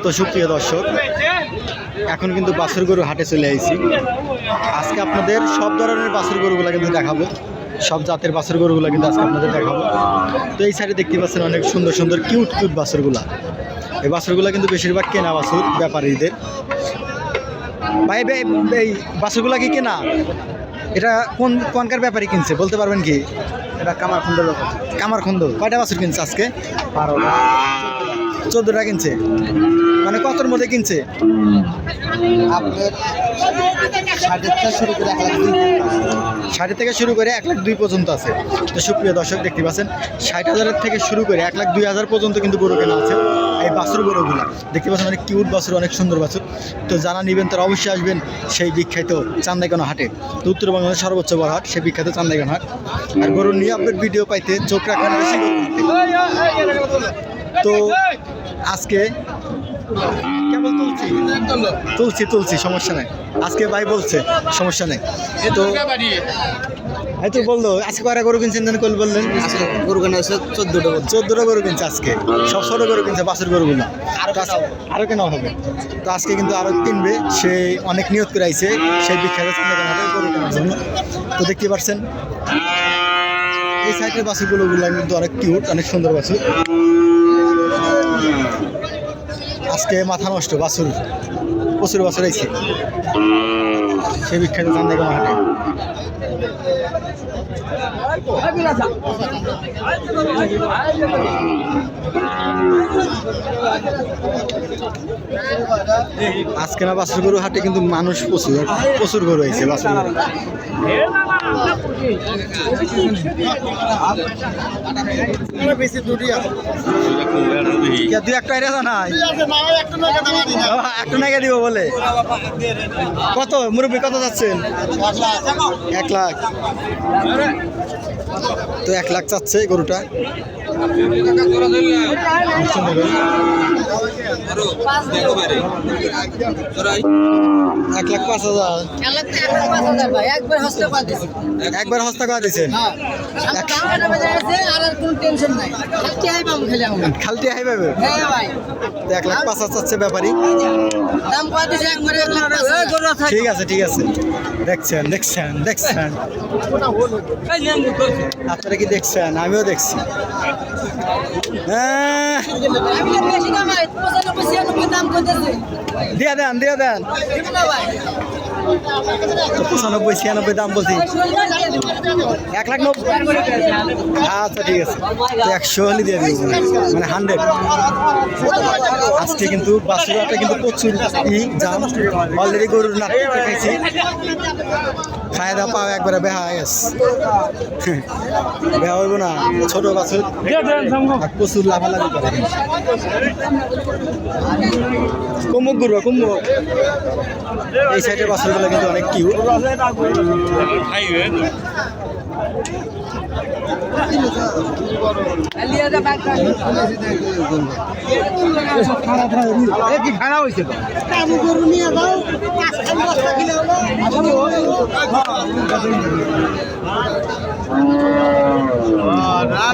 তো সুপ্রিয় দর্শক, এখন কিন্তু বাছুর গরু হাটে চলে আইছি। আজকে আপনাদের সব ধরনের বাছুর গরুগুলো কিন্তু দেখাবো, সব জাতের বাছুর গরুগুলো কিন্তু আজকে আপনাদের দেখাবো। তো এই সাইডে দেখতে পাচ্ছেন অনেক সুন্দর সুন্দর কিউট কিউট বাছুরগুলা। এই বাছুরগুলো কিন্তু বেশিরভাগ কেনা বাছুর ব্যাপারীদের। ভাই এই বাছুরগুলা কি কেনা? এটা কোনকার ব্যাপারী কিনছে বলতে পারবেন কি? এটা কামারখন্দের ব্যাপার। কামারখন্দ। কয়টা বাছুর কিনছে আজকে? 12টা। 14টা কিনছে। মানে কতর মধ্যে কিনছে? আপনার 60 থেকে শুরু করে 1,02,000 পর্যন্ত আছে। তো সুপ্রিয় দর্শক দেখতে পাচ্ছেন 60,000 থেকে শুরু করে 1,02,000 পর্যন্ত কিন্তু গরু কেনা আছে। এই বাছুর গরুগুলো দেখতে পাচ্ছেন অনেক কিউট বাছুর, অনেক সুন্দর বাছুর। তো যারা নেবেন তারা অবশ্যই আসবেন সেই বিখ্যাত চান্দাইখানা হাটে। তো উত্তরবঙ্গের সর্বোচ্চ বড় হাট সেই বিখ্যাত চান্দাইখানা হাট। আর গরু নিয়ে আপনার ভিডিও পাইতে চোখ রাখেন বেশি। তো আজকে কেবল তুলছি সমস্যা নেই। আজকে ভাই বলছে সমস্যা নেই। তো এই তো বললো আজকে কয়টা গরু কিনছেন জানি কল বললেন? গরু কেনা হচ্ছে 14টা গরু কিনছে আজকে। সব ছোট গরু কিনছে বাছুর গরুগুলো। আরও কেনা হবে। তো আজকে কিন্তু আরও কিনবে, সে অনেক নিয়ত করে আইছে সেই বিখ্যাত চান্দাইখানা গরু কেনার জন্য। তো দেখতে পাচ্ছেন এই সাইডের বাছুরগুলো কিন্তু অনেক কিউট, অনেক সুন্দর বাছুর। আজকে মাথা নষ্ট বাছুর, প্রচুর বাছুর আইছে সেই বিখ্যাত চান্দাইখানা হাটে। আজকে না বাছুর গরু হাটে কিন্তু মানুষ প্রচুর গরু আইছে বাছুর গরু। দুই একটা নাই, একটু নাইকা দিব বলে। কত মুরব্বী কত যাচ্ছেন? 1 লাখ। তো 1 লাখ চাচ্ছে গরুটা। 1,05,000। একবার হস্তা করে দিচ্ছেন। খালটি হাই পাবে। 1,05,000 চাচ্ছে ব্যাপারী। ঠিক আছে দেখছেন আপনারা কি দেখছেন? আমিও দেখছি। দিয়ে দেন 95-96 দাম বলছি। 1,90,000। আচ্ছা ঠিক আছে, তো 100 হলে দিয়ে দিই, মানে 100। আজকে কিন্তু বাছুরটা কিন্তু প্রচুর জাম। অলরেডি গরুর নাটক দেখাইছি, খায় দাওয়া পাওয়া একবারে বেহা গেছে। বেহা হইব না, ছোট বাছুর প্রচুর লাভালাভি করে। কুমুক গরু কুমুক। এই সাইডের বাছুরগুলো কিন্তু অনেক কিউট। খারাপ হয়েছে তো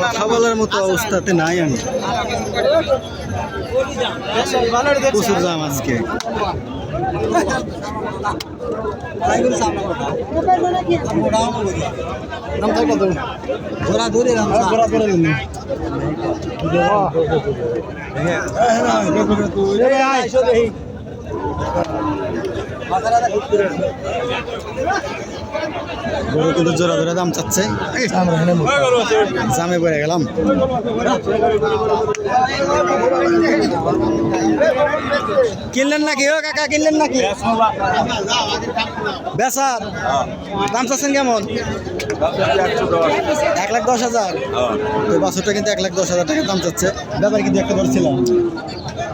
কথা বলার মতো অবস্থাতে নাই আমি। প্রচুর দাম আজকে। গরু কিন্তু জোড়া জোড়া দাম চাচ্ছে। জামে পড়ে গেলাম। কিনলেন নাকি ও কাকা? কিনলেন নাকি? বেচার দাম চাচ্ছেন কেমন? 1,10,000। তো বাছুরটা কিন্তু 1,10,000 টাকা দাম চাচ্ছে। ব্যাপারে কিন্তু একটা ধরছিলাম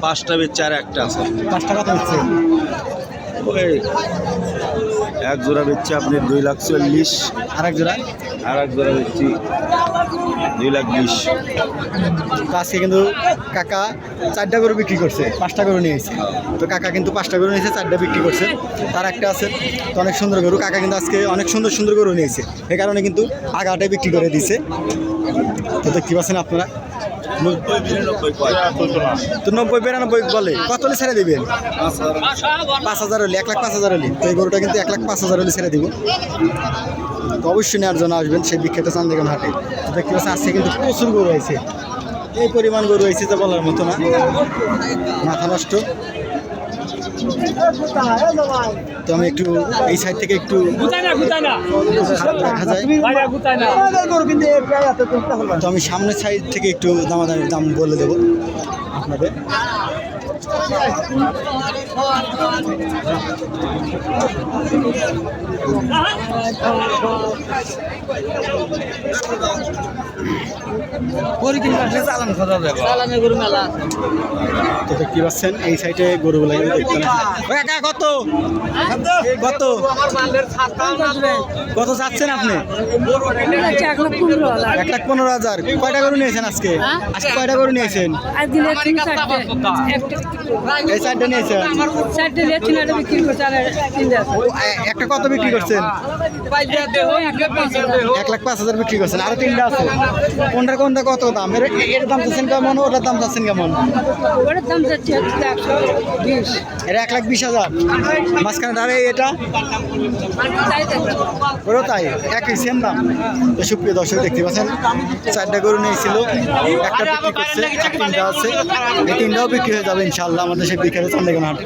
5টা বেচছে আর একটা আছে। 5 টাকা তো হচ্ছে। এক জোড়া বেচছে আপনি 2,40,000। আর এক জোড়া বেচছি 2,20,000। আজকে কিন্তু কাকা 4টা গরু বিক্রি করছে, 5টা গরু নিয়েছে। তো কাকা কিন্তু 5টা গরু নিয়েছে, 4টা বিক্রি করছে। তার একটা আছে তো অনেক সুন্দর গরু। কাকা কিন্তু আজকে অনেক সুন্দর সুন্দর গরু নিয়েছে, এই কারণে কিন্তু আগাটাই বিক্রি করে দিয়েছে। তো দেখতে পাচ্ছেন আপনারা তো 90-92 বলে কত হলে ছেড়ে দিবেন? 5,000 হলে, 1,05,000 হলে। তো এই গরুটা কিন্তু 1,05,000 হলে ছেড়ে দিব। তো অবশ্যই নেওয়ার জন্য আসবেন সেই বিখ্যাত চান্দিগঞ্জ হাটে। তো দেখতে পাচ্ছেন আজকে কিন্তু প্রচুর গরু হয়েছে, এই পরিমাণ গরু হয়েছে যে বলার মতো না, মাথা নষ্ট। তো আমি একটু এই সাইড থেকে একটু দেখা যায়। তো আমি সামনের সাইড থেকে একটু দামাদামির দাম বলে দেবো আপনাদের। তো দেখতে পাচ্ছেন এই সাইডে গরুগুলো দেখতে কত কত কত যাচ্ছেন আপনি? 1,15,000। কয়টা গরু নিয়েছেন আজকে? আজকে কয়টা গরু নিয়েছেন? এই সাইডটা নিয়েছেন একটা কত বিক্রি করছেন? 1,05,000 বিক্রি করছেন। আরো 3টা আছে, কোনটা কোনটা কত দাম? এর দাম চাচ্ছেন কেমন, ওটার দাম চাচ্ছেন কেমন? এটা 1,20,000। মাঝখানে আরে এটা ওরও তাই, একই সেম দাম। তো সুপ্রিয় দর্শক দেখতে পাচ্ছেন 4টা গরু নিয়েছিল, একটা বিক্রি করছে, 3টা আছে। এই 3টাও বিক্রি হয়ে যাবে ইনশাল্লাহ আমাদের সেই বিক্রি চান্দিগঞ্জ হাটে।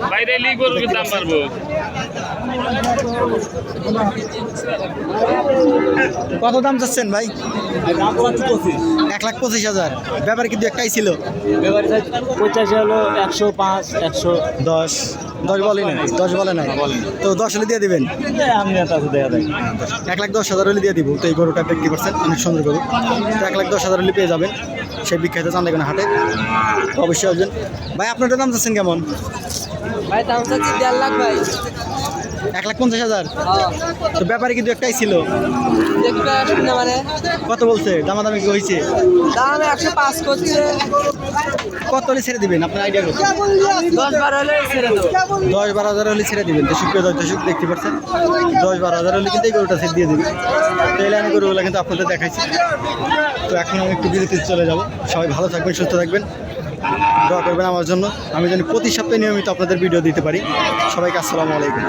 কত দাম চাচ্ছেন ভাই? 1,25,000। ব্যাপারে কিন্তু একটাই ছিল, 85 হলো 105 110 10 বলে নাই, 10 বলে নাই। তো 10 হলে দিয়ে দিবেন? আমি দেয়া দেয় 1,10,000 হলে দিয়ে দিব। তো এই গরুটা বিক্রি করছেন, অনেক সুন্দর গরু। তো 1,10,000 হলে পেয়ে যাবেন সেই বিখ্যাত চান্দিগঞ্জ হাটে। তো অবশ্যই আসবেন। ভাই আপনারটা দাম চাচ্ছেন কেমন? ভাই দাম চাচ্ছি 1.5 লাখ ভাই। 1,50,000। তো ব্যাপারে কিন্তু একটাই ছিল, দেখতে আসুন না মানে কত বলছে? দামাদামি কি হয়েছে? দাম 105 করছে। কত হলে ছেড়ে দিবেন আপনার আইডিয়া কত? 10-12 হলে ছেড়ে দেবো। 10-12,000 হলে ছেড়ে দিবেন। তো সুপ্রিয় দর্শক দেখতে পাচ্ছেন 10-12,000 হলে কিন্তু এই গরুটা ছেড়ে দিয়ে দিবেন। তো এই লাইনে গরুগুলো কিন্তু আপনাদের দেখাইছি। তো এখন আমি একটু বিরতিতে চলে যাব। সবাই ভালো থাকবেন, সুস্থ থাকবেন, দোয়া করবেন আমার জন্য, আমি যেন প্রতি সপ্তাহে নিয়মিত আপনাদের ভিডিও দিতে পারি। সবাইকে আসসালামু আলাইকুম।